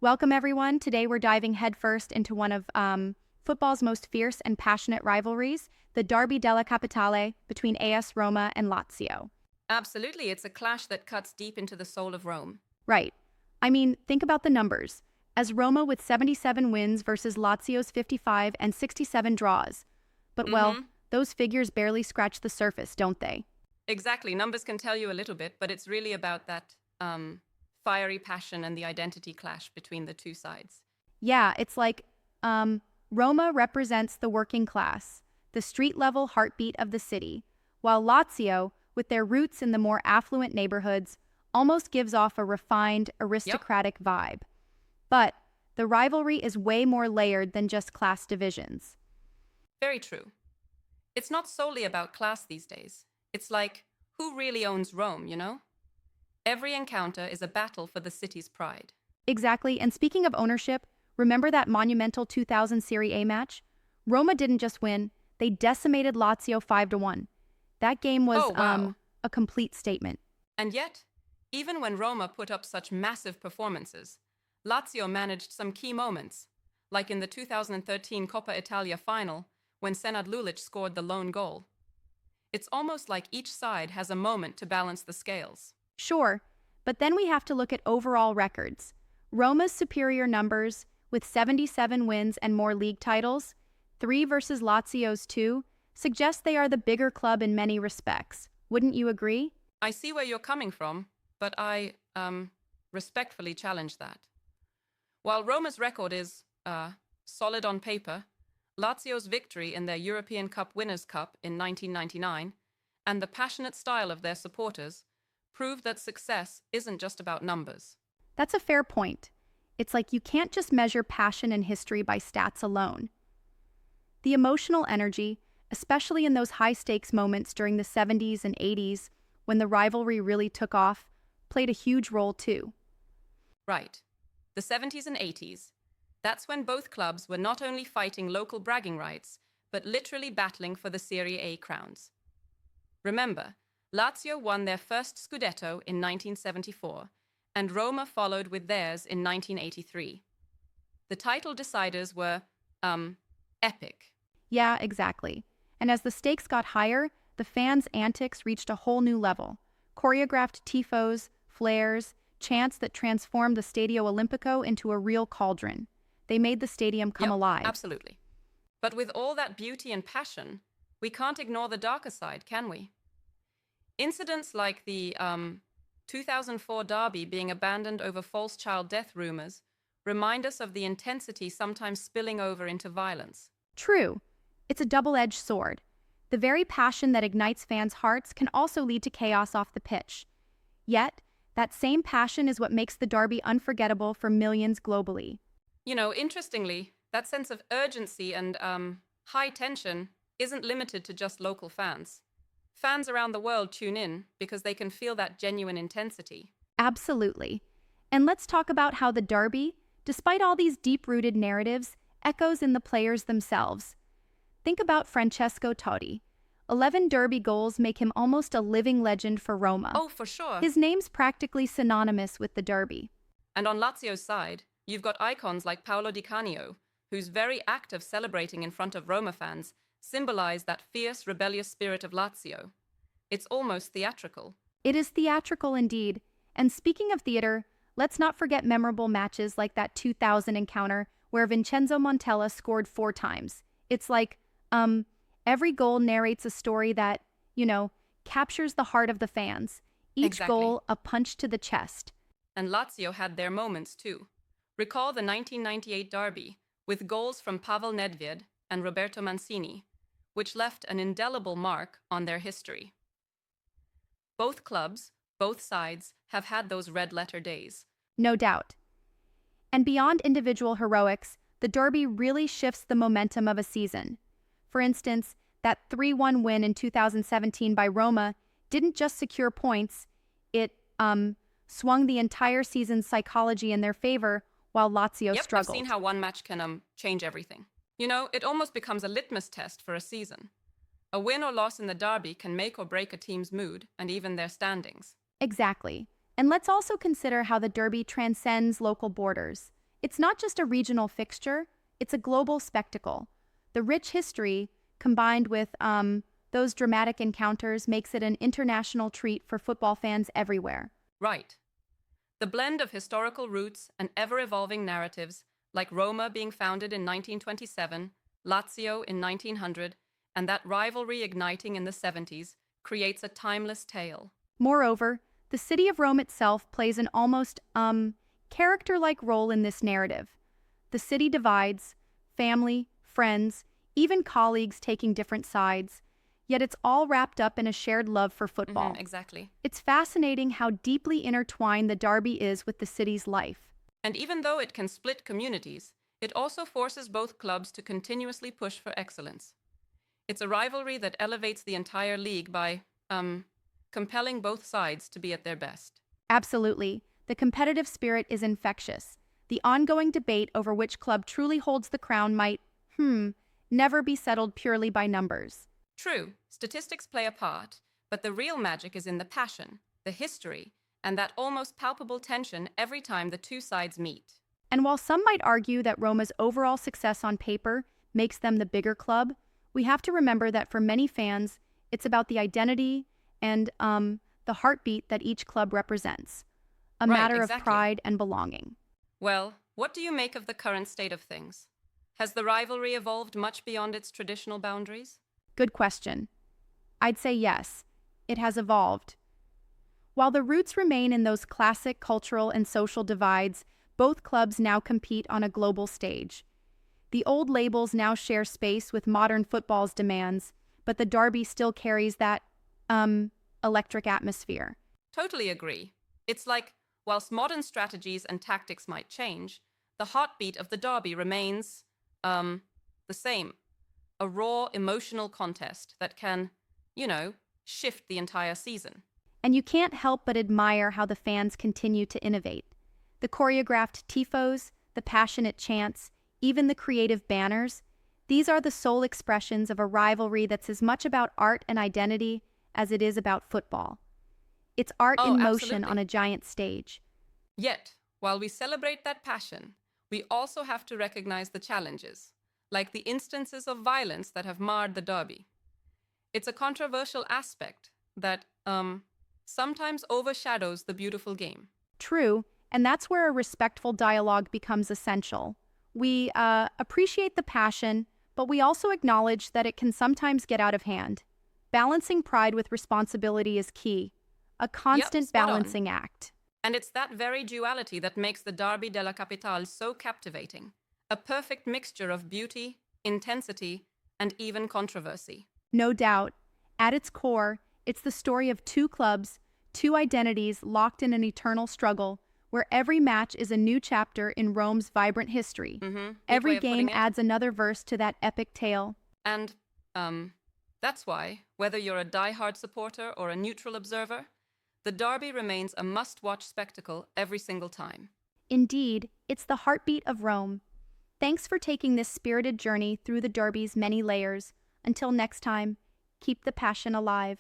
Welcome, everyone. Today we're diving headfirst into one of football's most fierce and passionate rivalries, the Derby della Capitale between AS Roma and Lazio. Absolutely, it's a clash that cuts deep into the soul of Rome. Right. I mean, think about the numbers. As Roma with 77 wins versus Lazio's 55 and 67 draws. But, well, Mm-hmm. those figures barely scratch the surface, don't they? Exactly. Numbers can tell you a little bit, but it's really about that fiery passion and the identity clash between the two sides. Yeah, it's like Roma represents the working class, the street-level heartbeat of the city, while Lazio, with their roots in the more affluent neighborhoods, almost gives off a refined, Yep, aristocratic vibe. But the rivalry is way more layered than just class divisions. very true. It's not solely about class these days. It's like, who really owns Rome, you know? Every encounter is a battle for the city's pride. Exactly, and speaking of ownership, remember that monumental 2000 Serie A match? Roma didn't just win, they decimated Lazio 5-1. That game was Oh, wow. a complete statement. And yet, even when Roma put up such massive performances, Lazio managed some key moments, like in the 2013 Coppa Italia final when Senad Lulic scored the lone goal. It's almost like each side has a moment to balance the scales. Sure, but then we have to look at overall records. Roma's superior numbers, with 77 wins and more league titles, 3 versus Lazio's 2, suggest they are the bigger club in many respects. Wouldn't you agree? I see where you're coming from, but I respectfully challenge that. While Roma's record is solid on paper, Lazio's victory in their European Cup Winners' Cup in 1999 and the passionate style of their supporters prove that success isn't just about numbers. That's a fair point. It's like you can't just measure passion and history by stats alone. The emotional energy, especially in those high-stakes moments during the 70s and 80s when the rivalry really took off, played a huge role too. Right. The 70s and 80s. That's when both clubs were not only fighting local bragging rights, but literally battling for the Serie A crowns. Remember, Lazio won their first Scudetto in 1974, and Roma followed with theirs in 1983. The title deciders were, epic. Yeah, exactly. And as the stakes got higher, the fans' antics reached a whole new level. Choreographed tifos, flares, chants that transformed the Stadio Olimpico into a real cauldron. They made the stadium come Yep, alive. absolutely. But with all that beauty and passion, we can't ignore the darker side, can we? Incidents like the 2004 Derby being abandoned over false child death rumors remind us of the intensity sometimes spilling over into violence. True. It's a double-edged sword. The very passion that ignites fans' hearts can also lead to chaos off the pitch. Yet, that same passion is what makes the derby unforgettable for millions globally. You know, interestingly, that sense of urgency and high tension isn't limited to just local fans. Fans around the world tune in because they can feel that genuine intensity. Absolutely. And let's talk about how the derby, despite all these deep-rooted narratives, echoes in the players themselves. Think about Francesco Totti. 11 derby goals make him almost a living legend for Roma. Oh, for sure. His name's practically synonymous with the derby. And on Lazio's side, you've got icons like Paolo Di Canio, whose very act of celebrating in front of Roma fans symbolize that fierce, rebellious spirit of Lazio. It's almost theatrical. It is theatrical indeed. And speaking of theater, let's not forget memorable matches like that 2000 encounter where Vincenzo Montella scored 4 times. It's like, every goal narrates a story that, captures the heart of the fans. Each Exactly. goal a punch to the chest. And Lazio had their moments too. Recall the 1998 derby, with goals from Pavel Nedved and Roberto Mancini, which left an indelible mark on their history. Both clubs, both sides, have had those red-letter days. No doubt. And beyond individual heroics, the derby really shifts the momentum of a season. For instance, that 3-1 win in 2017 by Roma didn't just secure points, it swung the entire season's psychology in their favor while Lazio Yep, struggled. I've seen how one match can change everything. You know, it almost becomes a litmus test for a season. A win or loss in the derby can make or break a team's mood and even their standings. Exactly. And let's also consider how the derby transcends local borders. It's not just a regional fixture, it's a global spectacle. The rich history, combined with those dramatic encounters, makes it an international treat for football fans everywhere. Right. The blend of historical roots and ever-evolving narratives, like Roma being founded in 1927, Lazio in 1900, and that rivalry igniting in the 70s, creates a timeless tale. Moreover, the city of Rome itself plays an almost, character-like role in this narrative. The city divides, family, friends, even colleagues taking different sides, yet it's all wrapped up in a shared love for football. Exactly. It's fascinating how deeply intertwined the derby is with the city's life. And even though it can split communities, it also forces both clubs to continuously push for excellence. It's a rivalry that elevates the entire league by, compelling both sides to be at their best. Absolutely. The competitive spirit is infectious. The ongoing debate over which club truly holds the crown might, never be settled purely by numbers. True, statistics play a part, but the real magic is in the passion, the history, and that almost palpable tension every time the two sides meet. And while some might argue that Roma's overall success on paper makes them the bigger club, we have to remember that for many fans, it's about the identity and the heartbeat that each club represents, a matter of pride and belonging. Well, what do you make of the current state of things? Has the rivalry evolved much beyond its traditional boundaries? Good question. I'd say yes, it has evolved. While the roots remain in those classic cultural and social divides, both clubs now compete on a global stage. The old labels now share space with modern football's demands, but the derby still carries that, electric atmosphere. Totally agree. It's like, whilst modern strategies and tactics might change, the heartbeat of the derby remains, the same. A raw, emotional contest that can, shift the entire season. And you can't help but admire how the fans continue to innovate. The choreographed tifos, the passionate chants, even the creative banners, these are the sole expressions of a rivalry that's as much about art and identity as it is about football. It's art in motion on a giant stage. Yet, while we celebrate that passion, we also have to recognize the challenges, like the instances of violence that have marred the derby. It's a controversial aspect that, sometimes overshadows the beautiful game. True, and that's where a respectful dialogue becomes essential. We appreciate the passion, but we also acknowledge that it can sometimes get out of hand. Balancing pride with responsibility is key, a constant balancing act. And it's that very duality that makes the Derby della Capitale so captivating. A perfect mixture of beauty, intensity, and even controversy. No doubt. At its core, it's the story of two clubs, two identities locked in an eternal struggle, where every match is a new chapter in Rome's vibrant history. Every game adds another verse to that epic tale. And, that's why, whether you're a die-hard supporter or a neutral observer, the derby remains a must-watch spectacle every single time. Indeed, it's the heartbeat of Rome. Thanks for taking this spirited journey through the derby's many layers. Until next time, keep the passion alive.